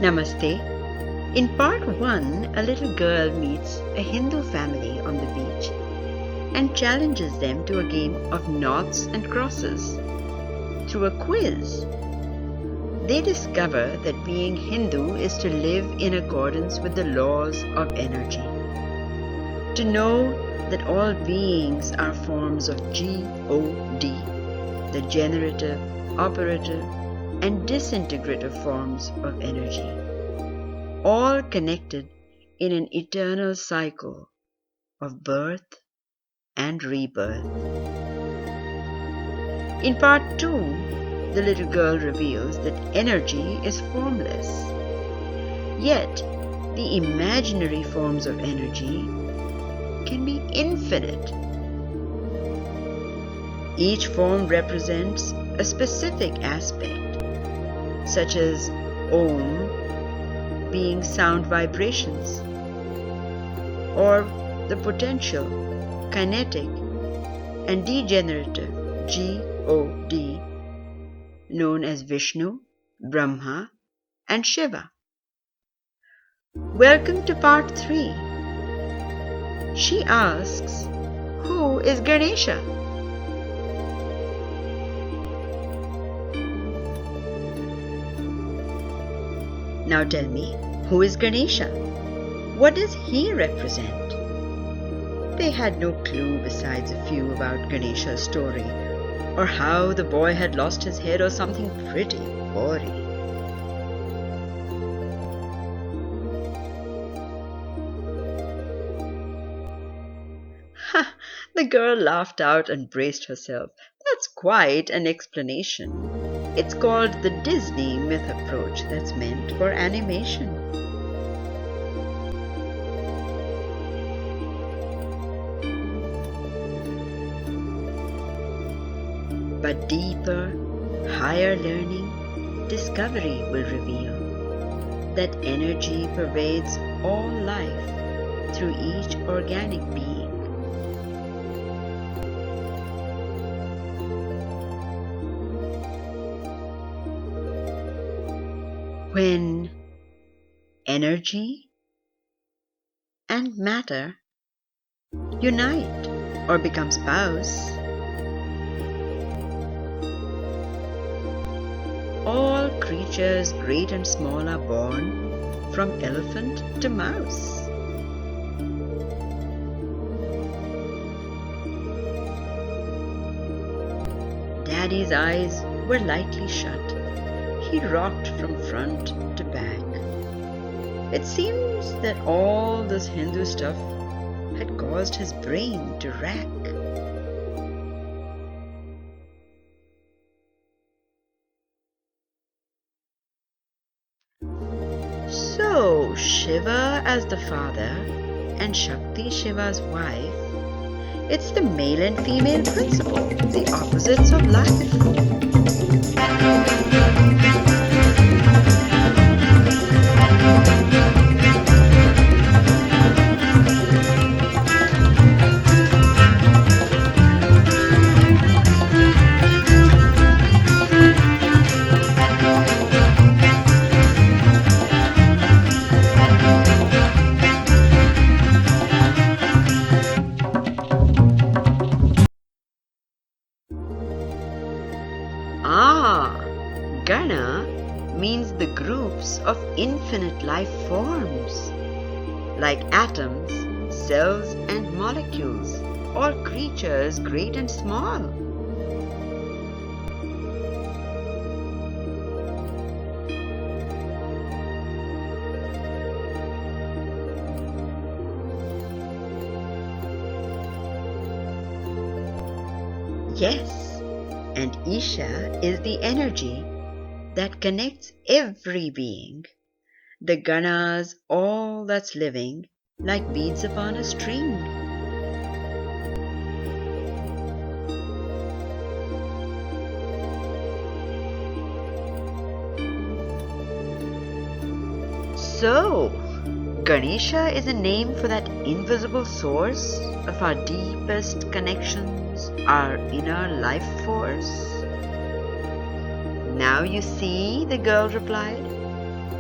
Namaste. In part 1, a little girl meets a Hindu family on the beach and challenges them to a game of noughts and crosses. Through a quiz, they discover that being Hindu is to live in accordance with the laws of energy, to know that all beings are forms of God, the generative, operative, and disintegrative forms of energy, all connected in an eternal cycle of birth and rebirth. In part 2, the little girl reveals that energy is formless, yet the imaginary forms of energy can be infinite. Each form represents a specific aspect, such as Om being sound vibrations, or the potential, kinetic, and degenerative God, known as Vishnu, Brahma, and Shiva. Welcome to part 3. She asks, who is Ganesha? Now tell me, who is Ganesha? What does he represent? They had no clue besides a few about Ganesha's story, or how the boy had lost his head, or something pretty gory. Ha! The girl laughed out and braced herself. That's quite an explanation. It's called the Disney myth approach that's meant for animation. But deeper, higher learning, discovery will reveal that energy pervades all life through each organic being. When energy and matter unite or become spouse, all creatures great and small are born, from elephant to mouse. Daddy's eyes were lightly shut. He rocked from front to back. It seems that all this Hindu stuff had caused his brain to rack. So, Shiva as the father and Shakti Shiva's wife, it's the male and female principle, the opposites of life. life forms, like atoms, cells, and molecules, all creatures great and small. Yes, and Isha is the energy that connects every being, the ganas, all that's living, like beads upon a string. So, Ganesha is a name for that invisible source of our deepest connections, our inner life force. Now you see, the girl replied.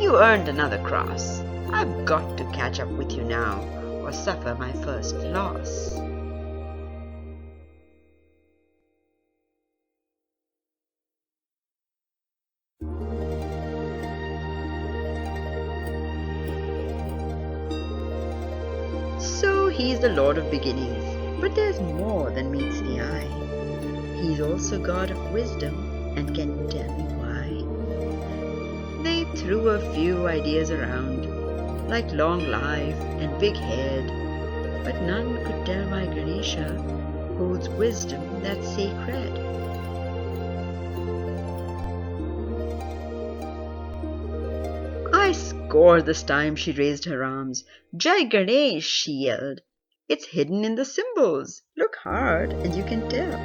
You earned another cross. I've got to catch up with you now, or suffer my first loss. So he's the Lord of Beginnings, but there's more than meets the eye. He's also God of wisdom, and can you tell me why? They threw a few ideas around, like long life and big head, but none could tell why Ganesha holds wisdom that's sacred. I scored this time, she raised her arms. Jai Ganesh, she yelled. It's hidden in the symbols. Look hard and you can tell.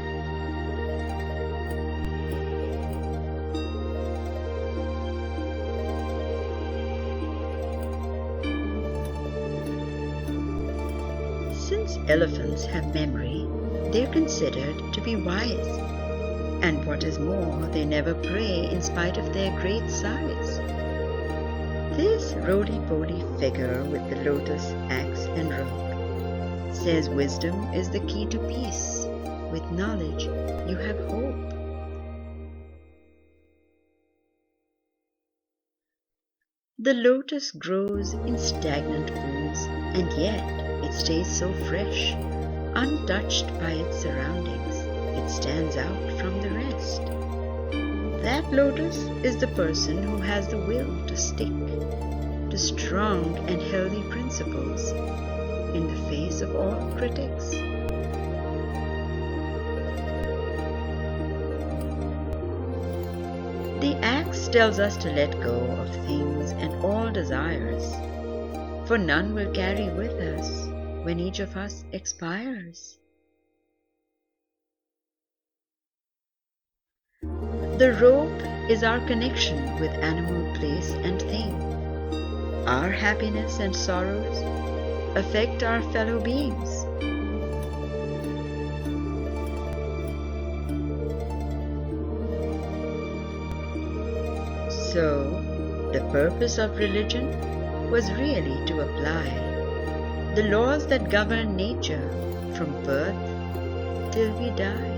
Since elephants have memory, they're considered to be wise. And what is more, they never pray in spite of their great size. This roly-poly figure with the lotus, axe, and rope says wisdom is the key to peace. With knowledge, you have hope. The lotus grows in stagnant pools, and yet it stays so fresh, untouched by its surroundings. It stands out from the rest. That lotus is the person who has the will to stick to strong and healthy principles in the face of all critics. The axe tells us to let go of things and all desires, for none will carry with us when each of us expires. The rope is our connection with animal, place, and thing. Our happiness and sorrows affect our fellow beings. So, the purpose of religion was really to apply the laws that govern nature from birth till we die.